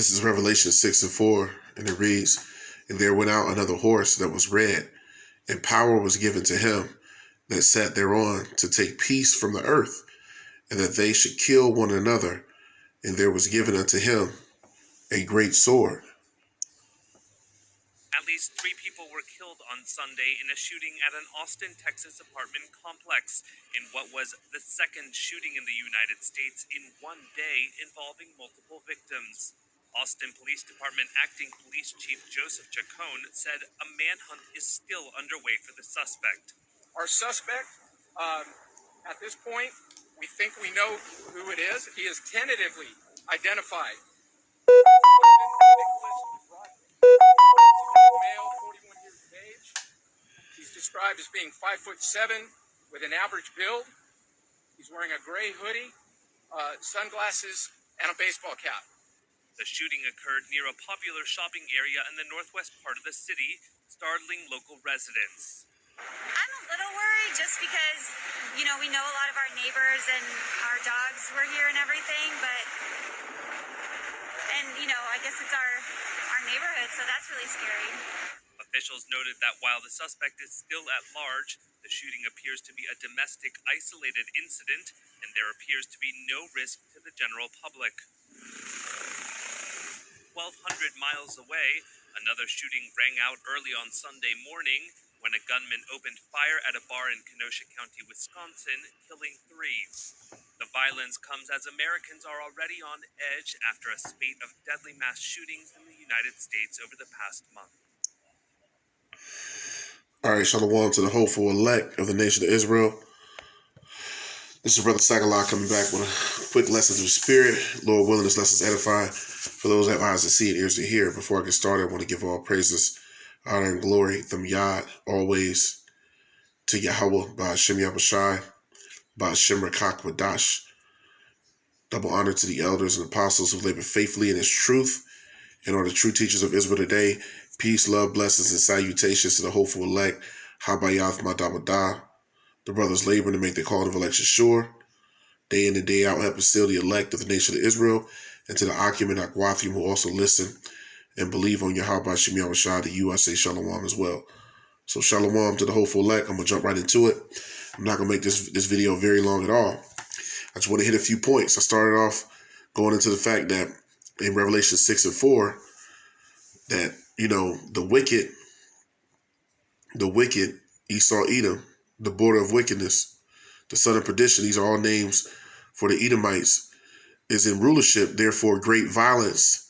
This is Revelation 6:4, and it reads, "And there went out another horse that was red, and power was given to him that sat thereon to take peace from the earth, and that they should kill one another. And there was given unto him a great sword." At least 3 people were killed on Sunday in a shooting at an Austin, Texas apartment complex in what was the second shooting in the United States in one day involving multiple victims. Austin Police Department Acting Police Chief Joseph Chacon said a manhunt is still underway for the suspect. Our suspect, at this point, we think we know who it is. He is tentatively identified. Male, 41 years of age. He's described as being 5'7" with an average build. He's wearing a gray hoodie, sunglasses, and a baseball cap. The shooting occurred near a popular shopping area in the northwest part of the city, startling local residents. I'm a little worried just because, we know a lot of our neighbors and our dogs were here and everything, I guess it's our neighborhood, so that's really scary. Officials noted that while the suspect is still at large, the shooting appears to be a domestic, isolated incident, and there appears to be no risk to the general public. 1,200 miles away, another shooting rang out early on Sunday morning when a gunman opened fire at a bar in Kenosha County, Wisconsin, killing 3. The violence comes as Americans are already on edge after a spate of deadly mass shootings in the United States over the past month. All right, shalom to the hopeful elect of the nation of Israel. This is Brother Sakallah coming back with a quick lesson of the Spirit. Lord willing, this lesson is edifying for those that have eyes to see and ears to hear. Before I get started, I want to give all praises, honor, and glory, them Yad, always to Yahweh, by Hashem Yahushai, by Hashem Rakak Wadash. Double honor to the elders and apostles who labor faithfully in His truth and are the true teachers of Israel today. Peace, love, blessings, and salutations to the hopeful elect, Habayath Madamadah. The brothers laboring to make the call of election sure, day in and day out, helping still the elect of the nation of Israel, and to the Akim and Akwathim who also listen and believe on Yahweh Shem Yahushua. To you I say shalom as well. So shalom to the hopeful elect. I'm going to jump right into it. I'm not going to make this video very long at all. I just want to hit a few points. I started off going into the fact that in Revelation 6:4, that, the wicked, Esau, Edom, the border of wickedness, the son of perdition, these are all names for the Edomites, is in rulership. Therefore, great violence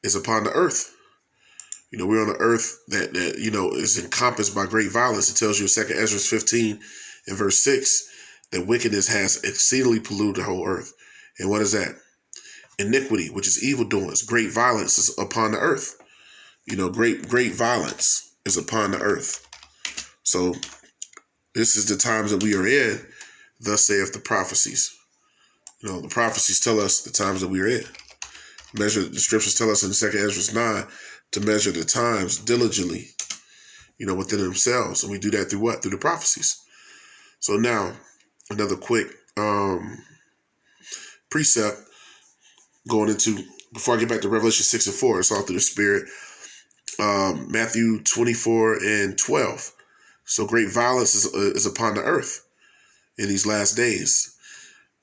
is upon the earth. We're on the earth that is encompassed by great violence. It tells you in 2 Ezra 15 and verse 6 that wickedness has exceedingly polluted the whole earth. And what is that? Iniquity, which is evil doings. Great violence is upon the earth. Great violence is upon the earth. So this is the times that we are in, thus saith the prophecies. The prophecies tell us the times that we are in. The scriptures tell us in 2 Ezra 9 to measure the times diligently, within themselves. And we do that through what? Through the prophecies. So now, another quick precept going into, before I get back to Revelation 6:4, it's all through the Spirit. Matthew 24 and 12. So great violence is upon the earth in these last days.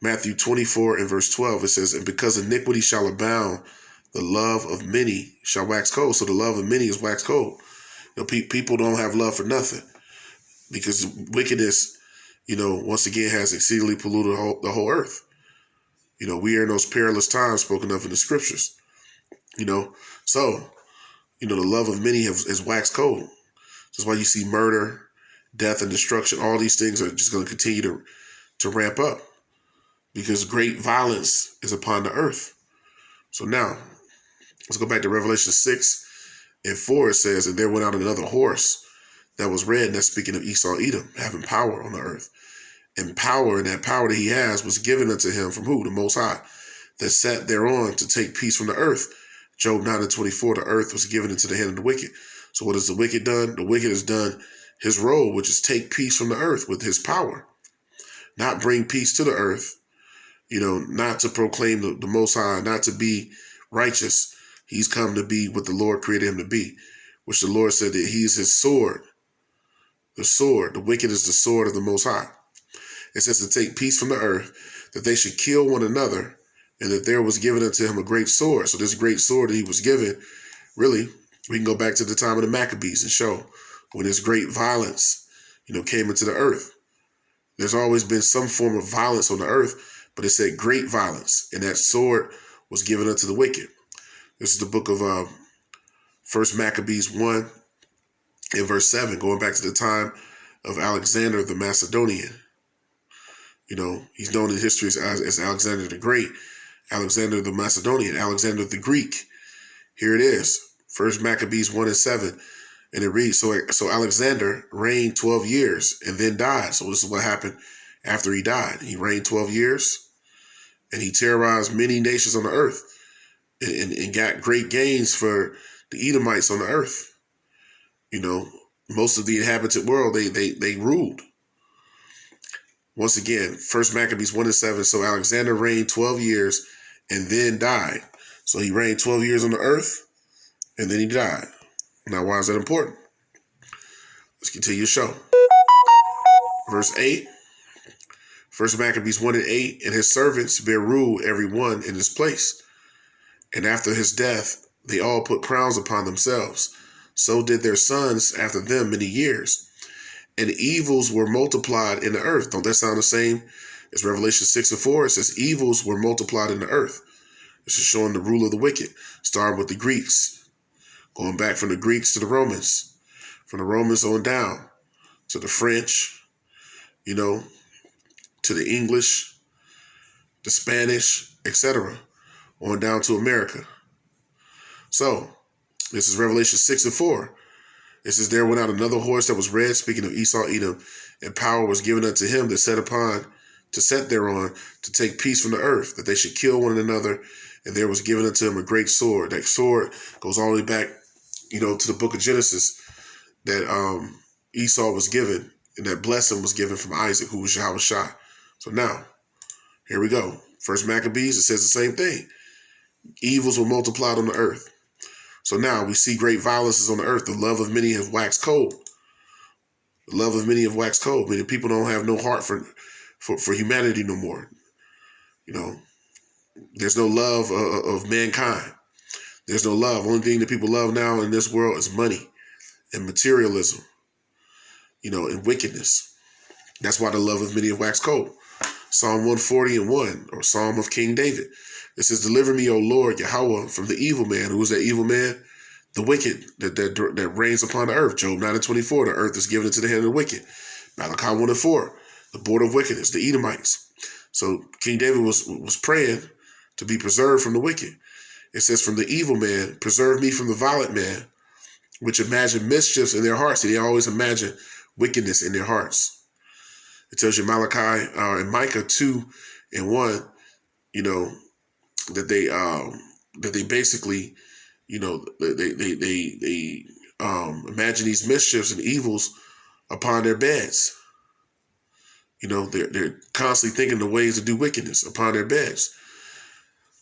Matthew 24 and verse 12, it says, "And because iniquity shall abound, the love of many shall wax cold." So the love of many is wax cold. People don't have love for nothing because wickedness, once again has exceedingly polluted the whole earth. We are in those perilous times spoken of in the scriptures. So, the love of many is waxed cold. That's why you see murder, death, and destruction. All these things are just going to continue to ramp up because great violence is upon the earth. So now, let's go back to Revelation 6:4. It says, "And there went out another horse that was red," and that's speaking of Esau, Edom, having power on the earth. And power, and that power that he has was given unto him from who? The Most High, that sat thereon to take peace from the earth. Job 9:24, the earth was given into the hand of the wicked. So what has the wicked done? The wicked has done his role, which is take peace from the earth with his power. Not bring peace to the earth, not to proclaim the Most High, not to be righteous, He's come to be what the Lord created him to be, which the Lord said that he's his sword. The sword, the wicked is the sword of the Most High. It says to take peace from the earth, that they should kill one another, and that there was given unto him a great sword. So this great sword that he was given, really, we can go back to the time of the Maccabees and show when this great violence, came into the earth. There's always been some form of violence on the earth, but it said great violence, and that sword was given unto the wicked. This is the book of First Maccabees 1 and verse 7, going back to the time of Alexander the Macedonian. He's known in history as Alexander the Great, Alexander the Macedonian, Alexander the Greek. Here it is, First Maccabees 1 and 7. And it reads, so Alexander reigned 12 years and then died. So this is what happened after he died. He reigned 12 years and he terrorized many nations on the earth and got great gains for the Edomites on the earth. Most of the inhabited world, they ruled. Once again, First Maccabees 1 and 7. So Alexander reigned 12 years and then died. So he reigned 12 years on the earth and then he died. Now, why is that important? Let's continue the show. Verse 8. First Maccabees 1 and 8. And his servants bear rule every one in his place. And after his death, they all put crowns upon themselves. So did their sons after them many years. And evils were multiplied in the earth. Don't that sound the same as Revelation 6 and 4? It says evils were multiplied in the earth. This is showing the rule of the wicked, starting with the Greeks. Going back from the Greeks to the Romans, from the Romans on down to the French, to the English, the Spanish, etc., on down to America. So this is Revelation 6 and 4. It says, there went out another horse that was red, speaking of Esau, Edom, and power was given unto him that set thereon to take peace from the earth, that they should kill one another, and there was given unto him a great sword. That sword goes all the way back, to the book of Genesis, that Esau was given, and that blessing was given from Isaac, who was Yahushua. So now, here we go. First Maccabees, it says the same thing. Evils were multiplied on the earth. So now we see great violences on the earth. The love of many have waxed cold. The love of many have waxed cold. Meaning people don't have no heart for humanity no more. There's no love of mankind. There's no love. Only thing that people love now in this world is money and materialism, and wickedness. That's why the love of many have waxed cold. Psalm 140 and 1, or Psalm of King David. It says, deliver me, O Lord, Yahweh, from the evil man. Who is that evil man? The wicked that reigns upon the earth. Job 9 and 24, the earth is given into the hand of the wicked. Malachi 1 and 4, the border of wickedness, the Edomites. So King David was praying to be preserved from the wicked. It says, from the evil man, preserve me from the violent man, which imagine mischiefs in their hearts. See, they always imagine wickedness in their hearts. It tells you Malachi and Micah 2 and 1, that they basically, they imagine these mischiefs and evils upon their beds. They're constantly thinking the ways to do wickedness upon their beds.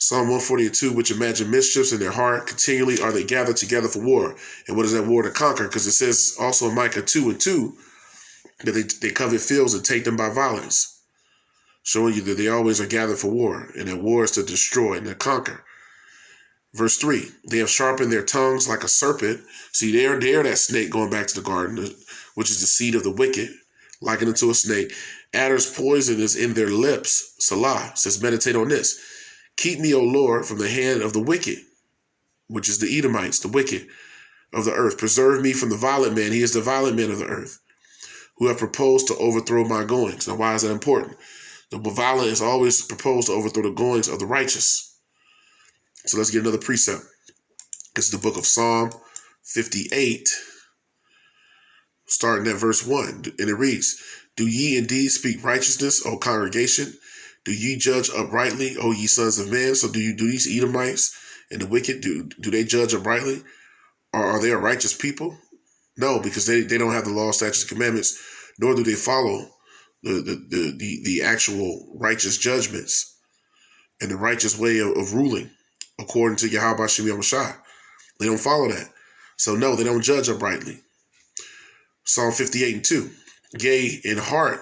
Psalm 142, which imagine mischiefs in their heart, continually are they gathered together for war. And what is that war? To conquer, because it says also in Micah 2 and 2 that they covet fields and take them by violence, showing you that they always are gathered for war, and that war is to destroy and to conquer. Verse 3, they have sharpened their tongues like a serpent. See, they're that snake going back to the garden, which is the seed of the wicked, likened unto a snake. Adder's poison is in their lips. Salah says, meditate on this. Keep me, O Lord, from the hand of the wicked, which is the Edomites, the wicked of the earth. Preserve me from the violent man. He is the violent man of the earth, who have proposed to overthrow my goings. Now, why is that important? The violent is always proposed to overthrow the goings of the righteous. So let's get another precept. This is the book of Psalm 58, starting at verse 1. And it reads, do ye indeed speak righteousness, O congregation? Do ye judge uprightly, O ye sons of men? So do these Edomites and the wicked, do they judge uprightly? Or are they a righteous people? No, because they don't have the law, statutes, and commandments, nor do they follow the actual righteous judgments and the righteous way of ruling according to Yahweh Shem Yahushua. They don't follow that. So no, they don't judge uprightly. Psalm 58:2. Yea, in heart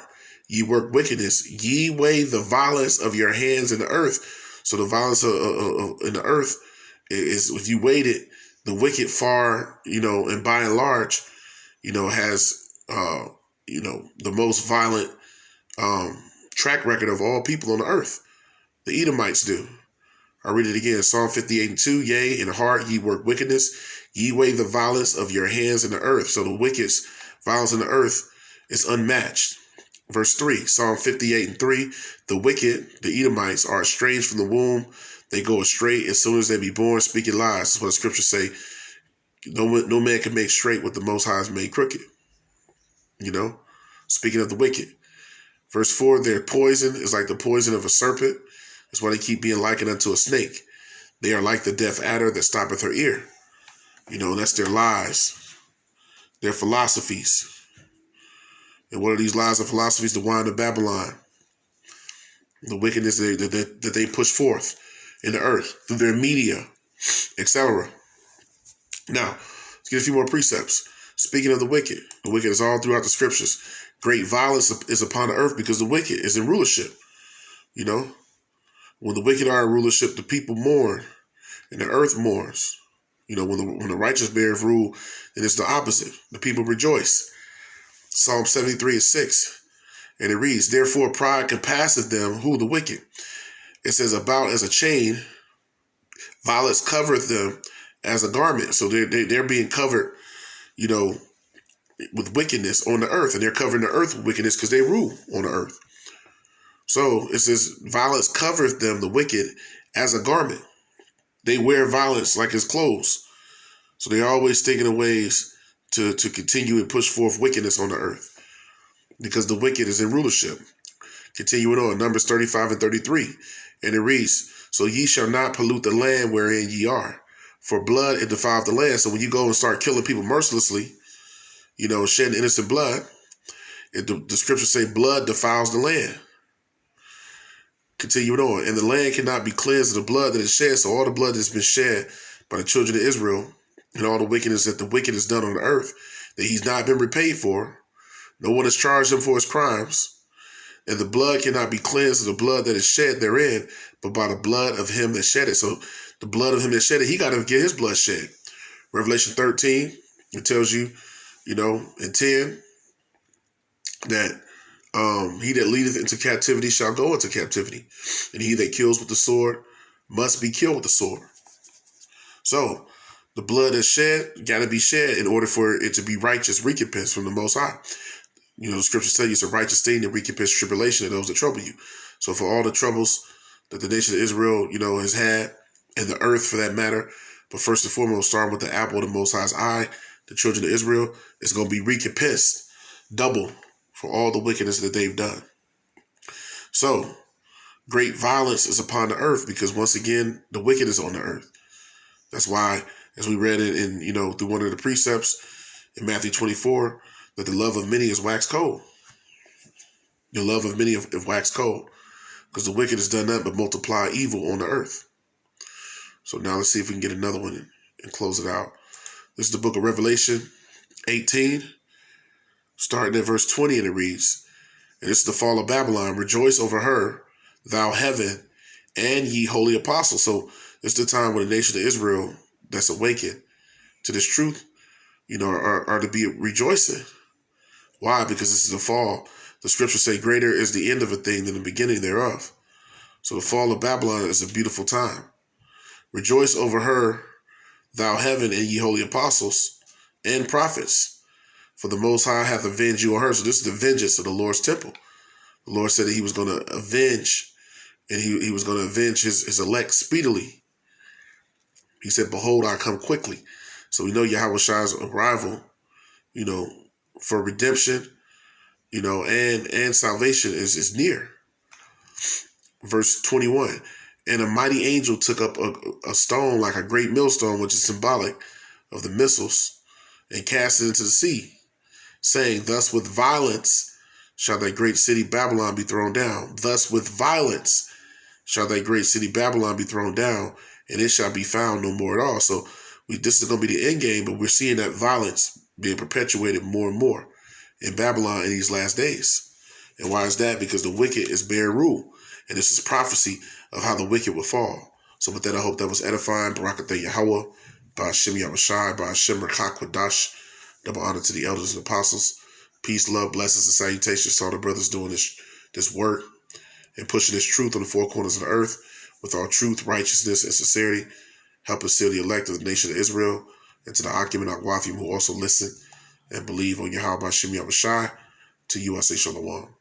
ye work wickedness. Ye weigh the violence of your hands in the earth. So the violence in the earth is, if you weighed it, the wicked far, and by and large, has, the most violent track record of all people on the earth. The Edomites do. I'll read it again. Psalm 58:2. Yea, in heart ye work wickedness. Ye weigh the violence of your hands in the earth. So the wicked's violence in the earth is unmatched. Verse 3, Psalm 58:3. The wicked, the Edomites, are estranged from the womb. They go astray as soon as they be born, speaking lies. That's what the scriptures say. No man can make straight what the Most High has made crooked. Speaking of the wicked. Verse 4, their poison is like the poison of a serpent. That's why they keep being likened unto a snake. They are like the deaf adder that stoppeth her ear. That's their lies, their philosophies. And what are these lies and philosophies? The wine of Babylon. The wickedness that they push forth in the earth through their media, etc. Now, let's get a few more precepts. Speaking of the wicked is all throughout the scriptures. Great violence is upon the earth because the wicked is in rulership. When the wicked are in rulership, the people mourn and the earth mourns. When the righteous beareth rule, then it's the opposite. The people rejoice. Psalm 73:6. And it reads, therefore pride compasseth them, who? The wicked. It says, about as a chain, violence covereth them as a garment. So they're being covered, with wickedness on the earth. And they're covering the earth with wickedness because they rule on the earth. So it says, violence covereth them, the wicked, as a garment. They wear violence like it's clothes. So they're always thinking of ways to continue and push forth wickedness on the earth. Because the wicked is in rulership. Continuing on, Numbers 35:33. And it reads, so ye shall not pollute the land wherein ye are. For blood it defileth the land. So when you go and start killing people mercilessly, shedding innocent blood, the scriptures say blood defiles the land. Continuing on, and the land cannot be cleansed of the blood that is shed. So all the blood that's been shed by the children of Israel and all the wickedness that the wicked has done on the earth, that he's not been repaid for. No one has charged him for his crimes. And the blood cannot be cleansed of the blood that is shed therein, but by the blood of him that shed it. So the blood of him that shed it, he got to get his blood shed. Revelation 13, it tells you, in 10, that he that leadeth into captivity shall go into captivity. And he that kills with the sword must be killed with the sword. So the blood that's shed got to be shed in order for it to be righteous recompense from the Most High. The scriptures tell you it's a righteous thing to recompense tribulation of those that trouble you. So for all the troubles that the nation of Israel, has had, and the earth for that matter, but first and foremost, starting with the apple of the Most High's eye, the children of Israel, is going to be recompensed double for all the wickedness that they've done. So great violence is upon the earth because once again, the wicked is on the earth. That's why, as we read it in, through one of the precepts in Matthew 24, that the love of many is waxed cold. The love of many is waxed cold because the wicked has done nothing but multiply evil on the earth. So now let's see if we can get another one and close it out. This is the book of Revelation 18, starting at verse 20, and it reads, and this is the fall of Babylon. Rejoice over her, thou heaven, and ye holy apostles. So it's the time when the nation of Israel that's awakened to this truth, are to be rejoicing. Why? Because this is the fall. The scriptures say greater is the end of a thing than the beginning thereof. So the fall of Babylon is a beautiful time. Rejoice over her, thou heaven, and ye holy apostles and prophets. For the Most High hath avenged you on her. So this is the vengeance of the Lord's temple. The Lord said that he was going to avenge, and he was going to avenge his elect speedily. He said, behold, I come quickly. So we know Yahweh's arrival, for redemption, and salvation is near. Verse 21, and a mighty angel took up a stone like a great millstone, which is symbolic of the missiles, and cast it into the sea, saying, thus with violence shall that great city Babylon be thrown down. Thus with violence shall that great city Babylon be thrown down, and it shall be found no more at all. So this is going to be the end game, but we're seeing that violence being perpetuated more and more in Babylon in these last days. And why is that? Because the wicked is bearing rule. And this is prophecy of how the wicked will fall. So with that, I hope that was edifying. Barakatah Yahweh, Ba'ashem Yahushai, Ba'ashem Rakakwadash. Double honor to the elders and apostles. Peace, love, blessings, and salutations to all the brothers doing this work and pushing this truth on the four corners of the earth with all truth, righteousness, and sincerity. Help us seal the elect of the nation of Israel, and to the Akim and Akwathim who also listen and believe on Yahweh Ba'ashem Yahushai. To you I say Shalom.